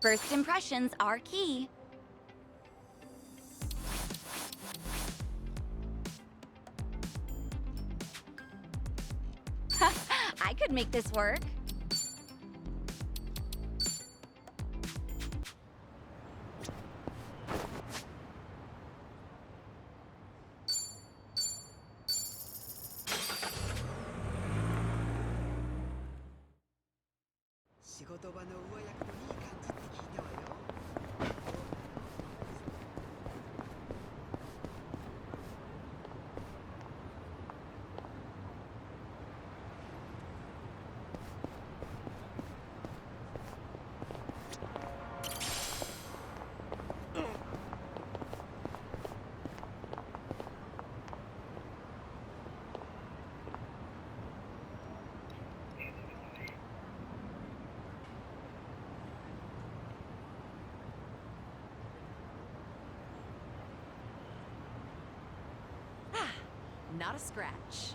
First impressions are key. I could make this work. Not a scratch.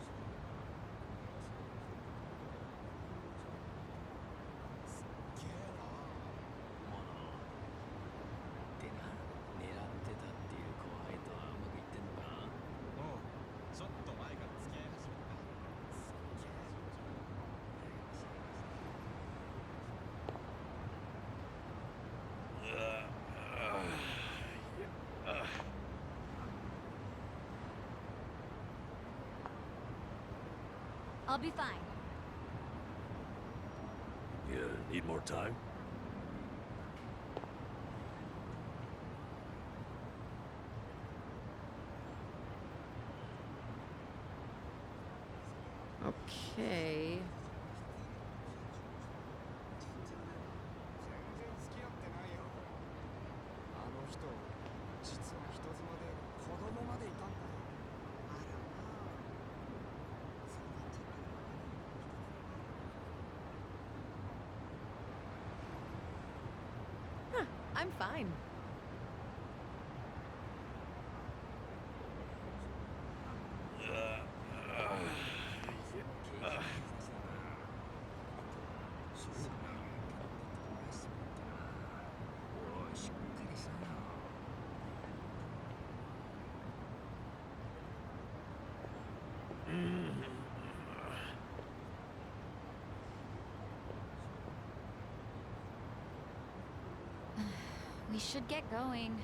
I'll be fine. You need more time? Okay. I'm fine. We should get going.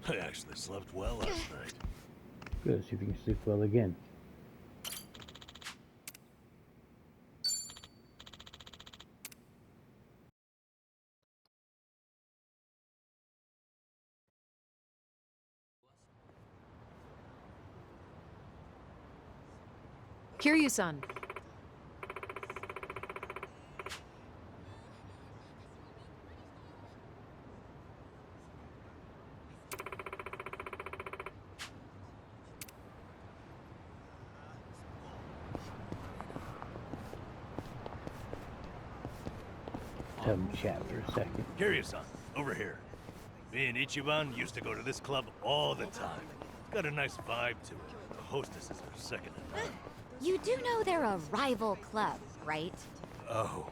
I actually slept well last night. Good, see if you can sleep well again. Kiryu-san. Have them chat for a second. Kiryu-san, over here. Me and Ichiban used to go to this club all the time. Got a nice vibe to it. The hostesses are second to none. You do know they're a rival club, right? Oh.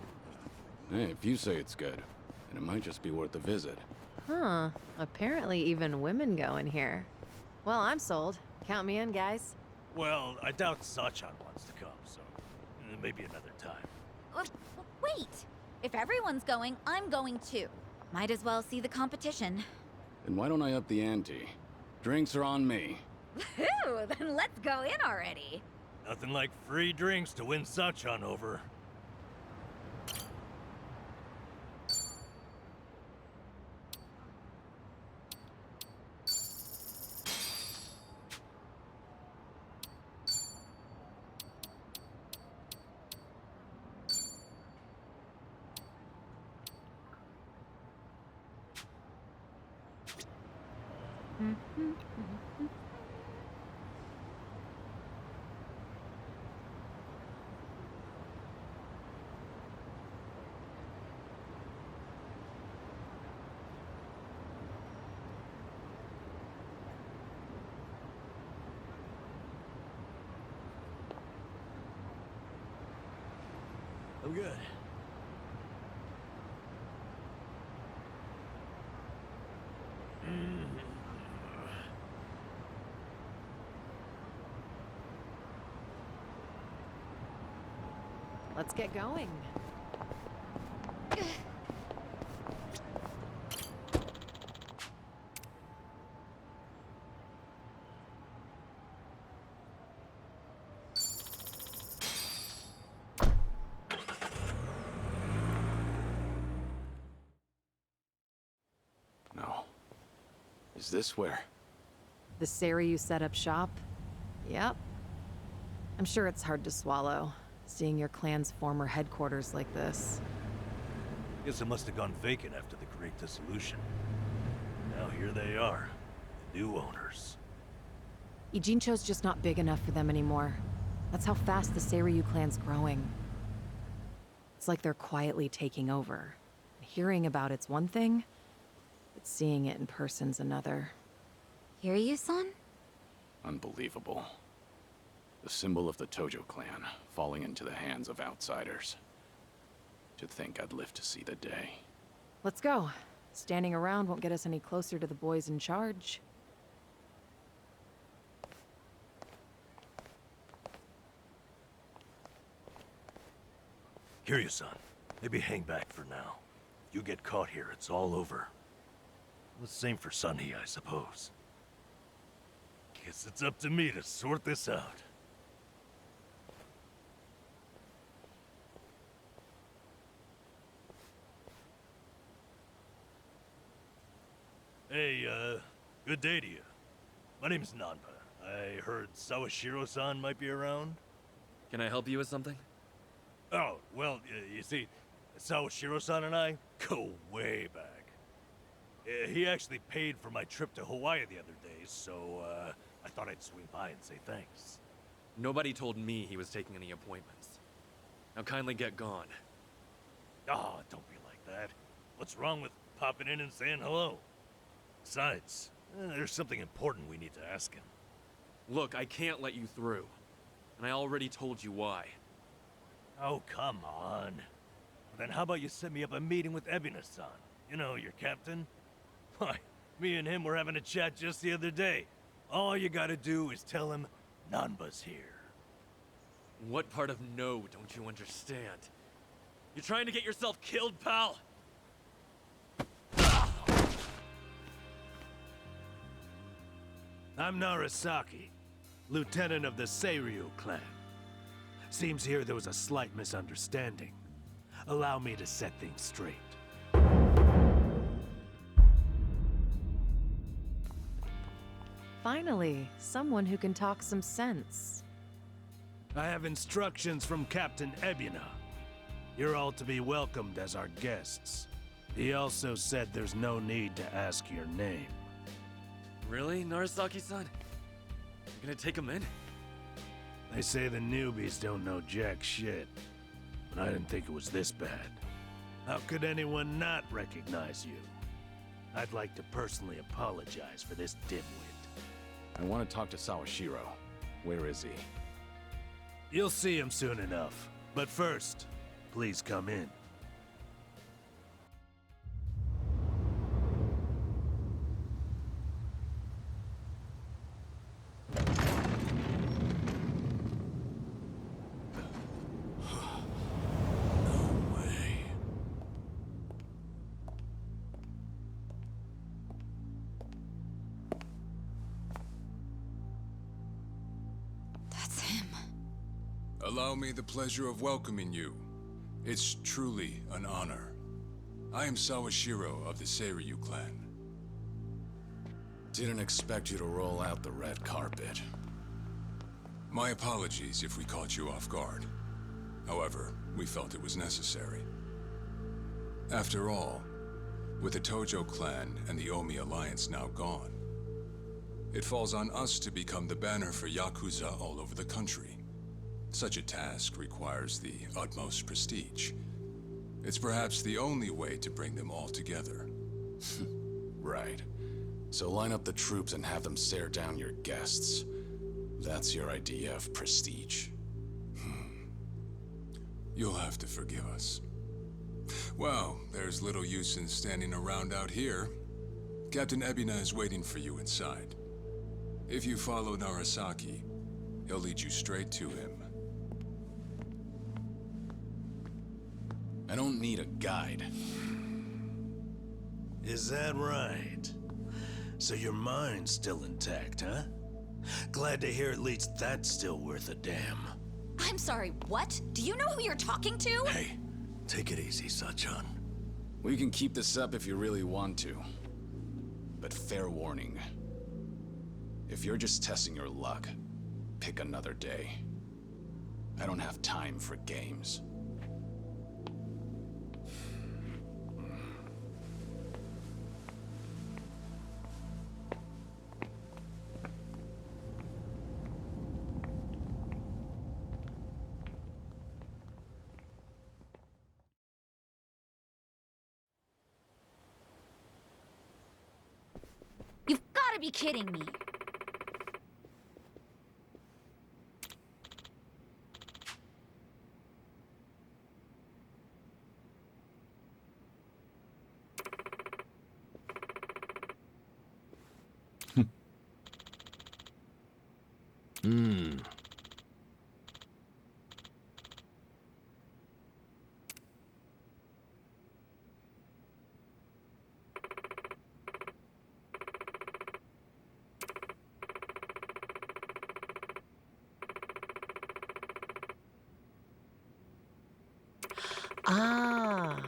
Hey, if you say it's good, then it might just be worth a visit. Huh. Apparently even women go in here. Well, I'm sold. Count me in, guys. Well, I doubt Sachan wants to come, so maybe another time. Wait! If everyone's going, I'm going too. Might as well see the competition. Then why don't I up the ante? Drinks are on me. Whew, then let's go in already. Nothing like free drinks to win Sachan over. I'm good. Let's get going. No. Is this where? The Saryu set up shop? Yep. I'm sure it's hard to swallow, seeing your clan's former headquarters like this. Guess it must have gone vacant after the Great Dissolution. Now here they are, the new owners. Ijincho's just not big enough for them anymore. That's how fast the Saryu clan's growing. It's like they're quietly taking over. Hearing about it's one thing, but seeing it in person's another. Hear you, son? Unbelievable. The symbol of the Tojo clan, falling into the hands of outsiders. To think I'd live to see the day. Let's go. Standing around won't get us any closer to the boys in charge. Kiryu-san, maybe hang back for now. If you get caught here, it's all over. The same for Sunny, I suppose. Guess it's up to me to sort this out. Hey, good day to you. My name's Nanba. I heard Sawashiro-san might be around. Can I help you with something? Oh, well, you see, Sawashiro-san and I go way back. He actually paid for my trip to Hawaii the other day, so, I thought I'd swing by and say thanks. Nobody told me he was taking any appointments. Now kindly get gone. Oh, don't be like that. What's wrong with popping in and saying hello? Besides, there's something important we need to ask him. Look, I can't let you through. And I already told you why. Oh, come on. Then how about you set me up a meeting with Ebina-san? You know, your captain? Why, me and him were having a chat just the other day. All you gotta do is tell him Nanba's here. What part of no don't you understand? You're trying to get yourself killed, pal? I'm Narasaki, lieutenant of the Seiryu clan. Seems here there was a slight misunderstanding. Allow me to set things straight. Finally, someone who can talk some sense. I have instructions from Captain Ebina. You're all to be welcomed as our guests. He also said there's no need to ask your name. Really, Narasaki-san? You're gonna take him in? They say the newbies don't know jack shit, but I didn't think it was this bad. How could anyone not recognize you? I'd like to personally apologize for this dimwit. I want to talk to Sawashiro. Where is he? You'll see him soon enough. But first, please come in. That's him. Allow me the pleasure of welcoming you. It's truly an honor. I am Sawashiro of the Seiryu clan. Didn't expect you to roll out the red carpet. My apologies if we caught you off guard. However, we felt it was necessary. After all, with the Tojo clan and the Omi alliance now gone, it falls on us to become the banner for Yakuza all over the country. Such a task requires the utmost prestige. It's perhaps the only way to bring them all together. Right. So line up the troops and have them stare down your guests. That's your idea of prestige. You'll have to forgive us. Well, there's little use in standing around out here. Captain Ebina is waiting for you inside. If you follow Narasaki, he'll lead you straight to him. I don't need a guide. Is that right? So your mind's still intact, huh? Glad to hear at least that's still worth a damn. I'm sorry, what? Do you know who you're talking to? Hey, take it easy, Sachan. We can keep this up if you really want to. But fair warning. If you're just testing your luck, pick another day. I don't have time for games. You've gotta be kidding me. Ah.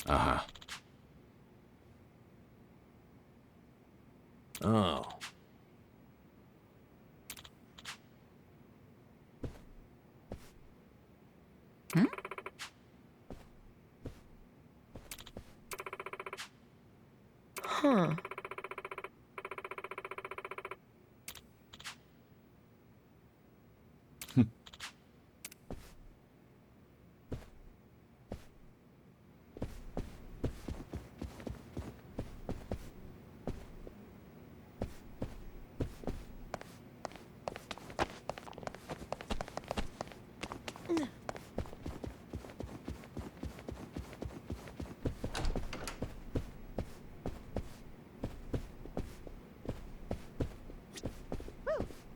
Uh-huh. Oh. Huh.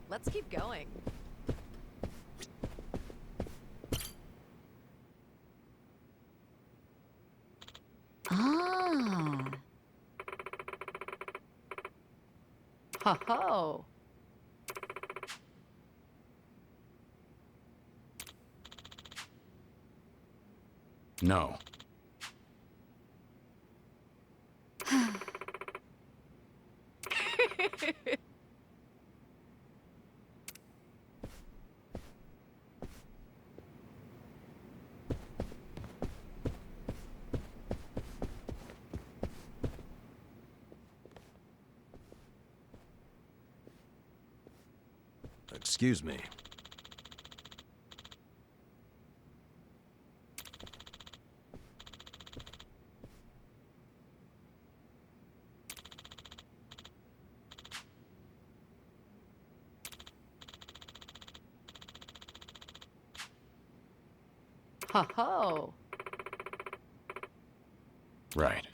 Let's keep going. Ah. Ho ho! No. Excuse me. Ho ho! Right.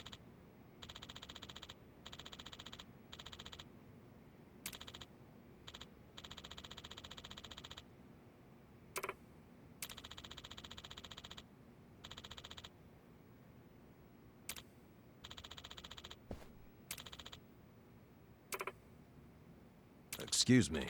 Excuse me.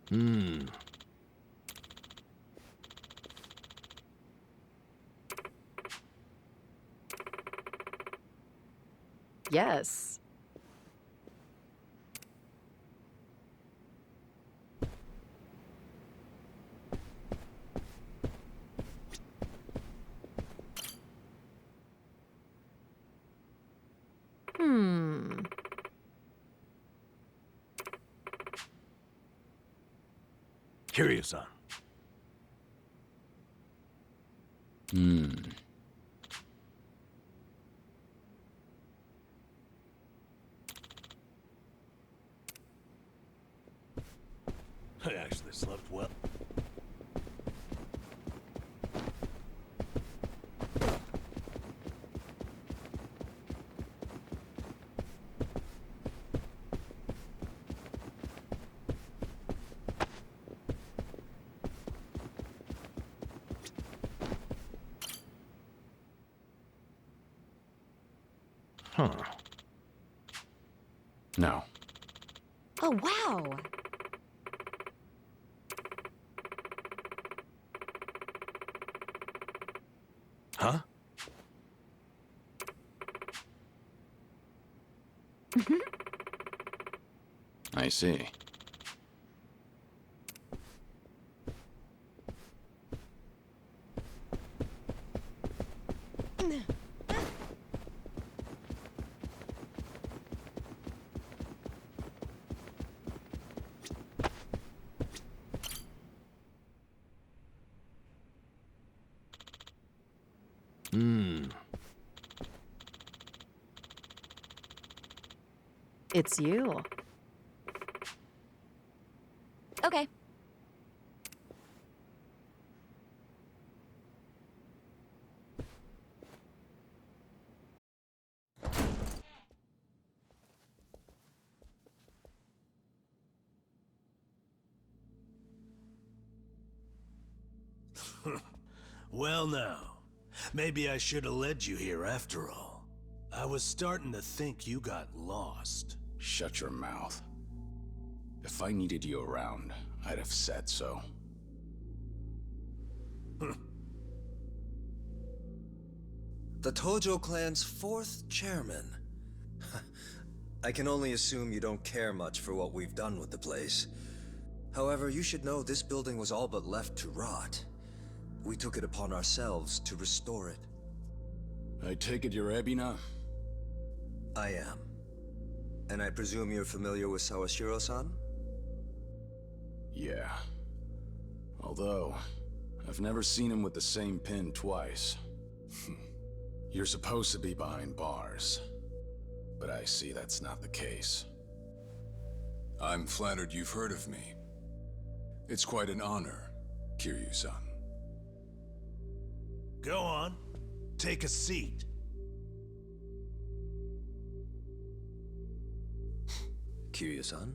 Hmm. Yes. Hmm. Kiryu-san. Hmm. I actually slept well. Huh. No. Oh, wow. Huh? I see. Hmm. It's you. Okay. Well now, maybe I should have led you here after all. I was starting to think you got lost. Shut your mouth. If I needed you around, I'd have said so. The Tojo clan's fourth chairman. I can only assume you don't care much for what we've done with the place. However, you should know this building was all but left to rot. We took it upon ourselves to restore it. I take it you're Ebina? I am. And I presume you're familiar with Sawashiro-san? Yeah. Although, I've never seen him with the same pin twice. You're supposed to be behind bars. But I see that's not the case. I'm flattered you've heard of me. It's quite an honor, Kiryu-san. Go on. Take a seat. Kiryu-san?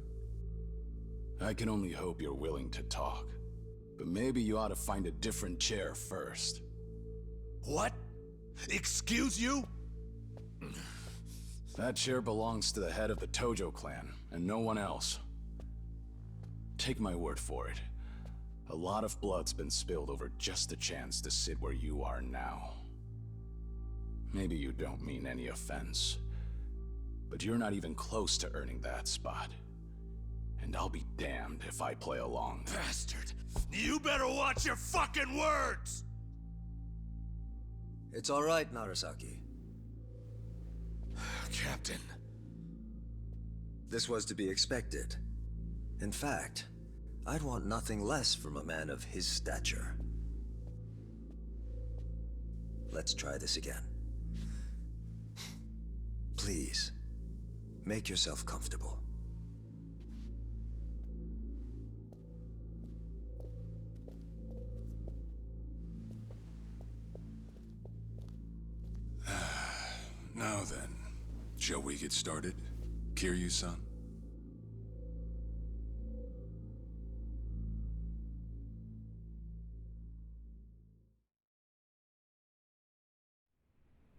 I can only hope you're willing to talk. But maybe you ought to find a different chair first. What? Excuse you? That chair belongs to the head of the Tojo clan, and no one else. Take my word for it. A lot of blood's been spilled over just a chance to sit where you are now. Maybe you don't mean any offense, but you're not even close to earning that spot. And I'll be damned if I play along. Bastard! You better watch your fucking words! It's all right, Narasaki. Captain. This was to be expected. In fact, I'd want nothing less from a man of his stature. Let's try this again. Please, make yourself comfortable. Now then, shall we get started? Kiryu-san?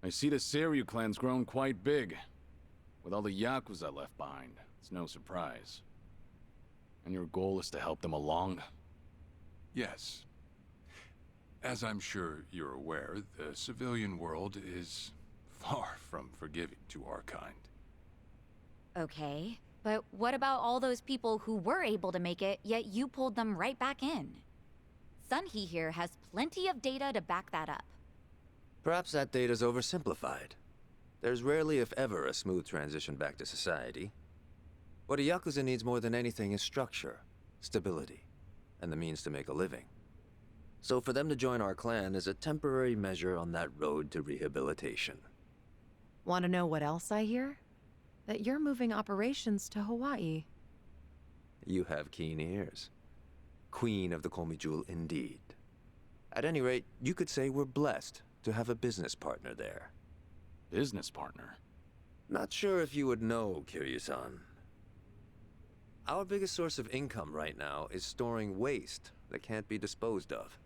I see the Seiryu clan's grown quite big. With all the Yakuza left behind, it's no surprise. And your goal is to help them along? Yes. As I'm sure you're aware, the civilian world is far from forgiving to our kind. Okay, but what about all those people who were able to make it, yet you pulled them right back in? Sunhee here has plenty of data to back that up. Perhaps that data's oversimplified. There's rarely, if ever, a smooth transition back to society. What a Yakuza needs more than anything is structure, stability, and the means to make a living. So for them to join our clan is a temporary measure on that road to rehabilitation. Want to know what else I hear? That you're moving operations to Hawaii. You have keen ears. Queen of the Komi Jewel indeed. At any rate, you could say we're blessed to have a business partner there. Business partner? Not sure if you would know, Kiryu-san. Our biggest source of income right now is storing waste that can't be disposed of.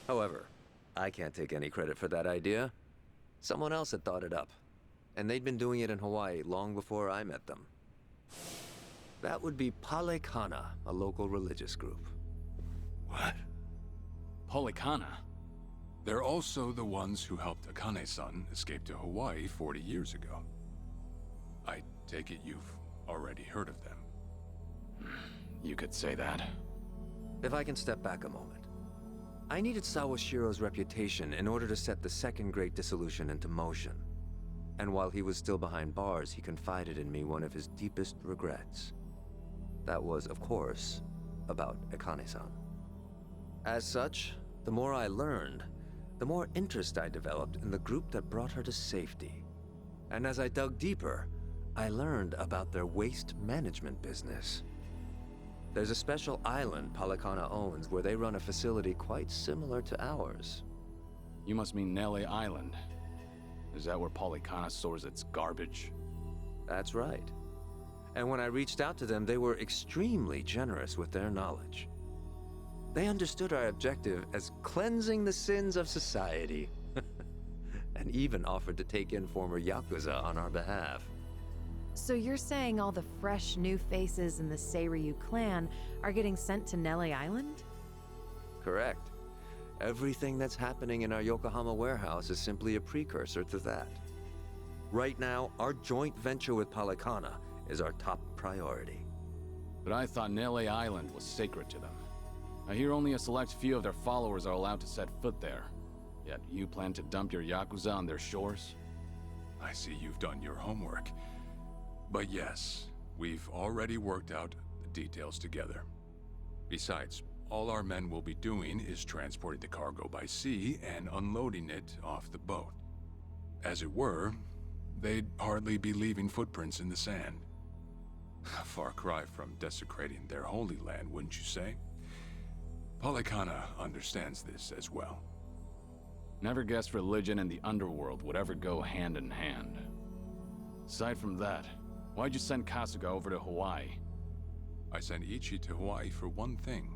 However, I can't take any credit for that idea. Someone else had thought it up, and they'd been doing it in Hawaii long before I met them. That would be Palekana, a local religious group. What? Polikana? They're also the ones who helped Akane-san escape to Hawaii 40 years ago. I take it you've already heard of them. You could say that. If I can step back a moment. I needed Sawashiro's reputation in order to set the second great dissolution into motion. And while he was still behind bars, he confided in me one of his deepest regrets. That was, of course, about Akane-san. As such, the more I learned, the more interest I developed in the group that brought her to safety. And as I dug deeper, I learned about their waste management business. There's a special island Palekana owns where they run a facility quite similar to ours. You must mean Nele Island. Is that where Polikana stores its garbage? That's right. And when I reached out to them, they were extremely generous with their knowledge. They understood our objective as cleansing the sins of society, and even offered to take in former Yakuza on our behalf. So you're saying all the fresh new faces in the Seiryu clan are getting sent to Nele Island? Correct. Everything that's happening in our Yokohama warehouse is simply a precursor to that. Right now, our joint venture with Palekana is our top priority. But I thought Nele Island was sacred to them. I hear only a select few of their followers are allowed to set foot there. Yet you plan to dump your Yakuza on their shores? I see you've done your homework. But yes, we've already worked out the details together. Besides, all our men will be doing is transporting the cargo by sea and unloading it off the boat. As it were, they'd hardly be leaving footprints in the sand. A far cry from desecrating their holy land, wouldn't you say? Palekana understands this as well. Never guessed religion and the underworld would ever go hand in hand. Aside from that, why'd you send Kasuga over to Hawaii? I sent Ichi to Hawaii for one thing.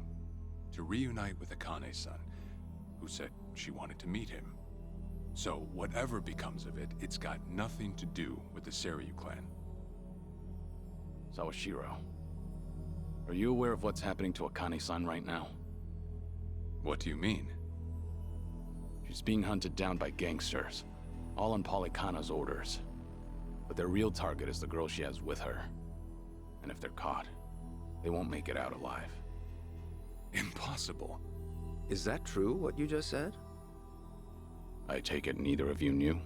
To reunite with Akane-san, who said she wanted to meet him. So whatever becomes of it, it's got nothing to do with the Seiryu clan. Sawashiro, are you aware of what's happening to Akane-san right now? What do you mean? She's being hunted down by gangsters, all on Polikana's orders. But their real target is the girl she has with her. And if they're caught, they won't make it out alive. Impossible. Is that true, what you just said? I take it neither of you knew?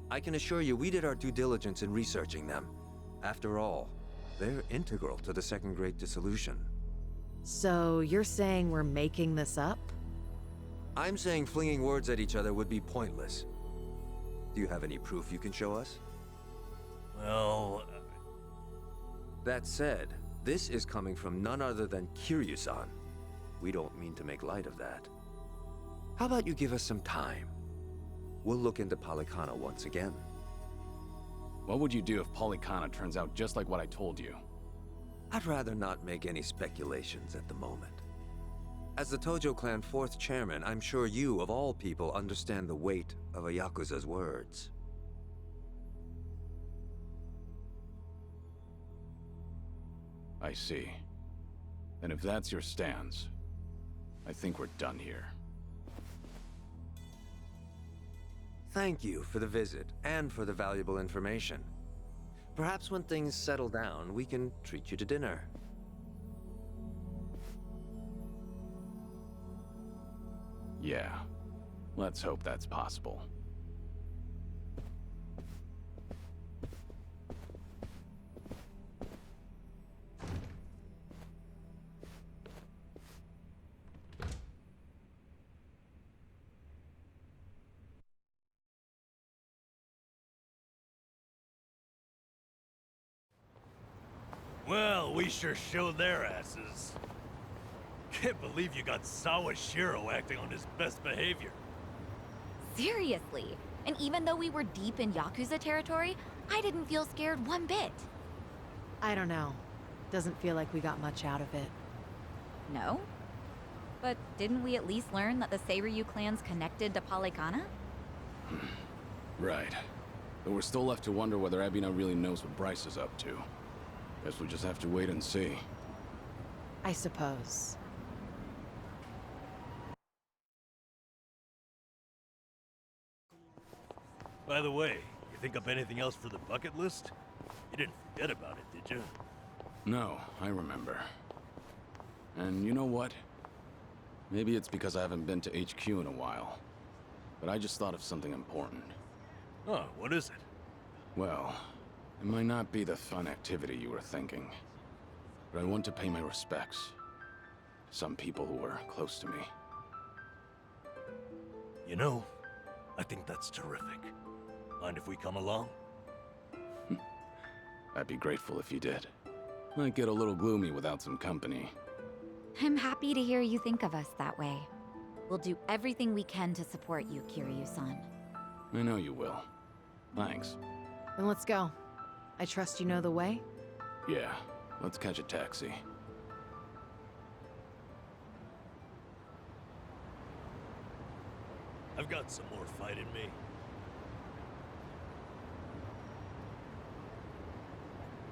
I can assure you we did our due diligence in researching them. After all, they're integral to the Second Great Dissolution. So you're saying we're making this up? I'm saying flinging words at each other would be pointless. Do you have any proof you can show us? Well, That said, this is coming from none other than Kiryu-san. We don't mean to make light of that. How about you give us some time? We'll look into Polycana once again. What would you do if Polycana turns out just like what I told you? I'd rather not make any speculations at the moment. As the Tojo clan 4th chairman, I'm sure you, of all people, understand the weight of a Yakuza's words. I see. And if that's your stance, I think we're done here. Thank you for the visit, and for the valuable information. Perhaps when things settle down, we can treat you to dinner. Yeah. Let's hope that's possible. well, we sure showed their asses. Can't believe you got Sawashiro acting on his best behavior. Seriously. And even though we were deep in Yakuza territory, I didn't feel scared one bit. I don't know. Doesn't feel like we got much out of it. No? But didn't we at least learn that the Seiryu clan's connected to Polycana? Right. But we're still left to wonder whether Ebina really knows what Bryce is up to. Guess we'll just have to wait and see. I suppose. By the way, you think up anything else for the bucket list? You didn't forget about it, did you? No, I remember. And you know what? Maybe it's because I haven't been to HQ in a while. But I just thought of something important. Oh, what is it? Well, it might not be the fun activity you were thinking. But I want to pay my respects. To some people who were close to me. You know, I think that's terrific. Mind if we come along? I'd be grateful if you did. Might get a little gloomy without some company. I'm happy to hear you think of us that way. We'll do everything we can to support you, Kiryu-san. I know you will. Thanks. Then let's go. I trust you know the way? Yeah, let's catch a taxi. I've got some more fight in me.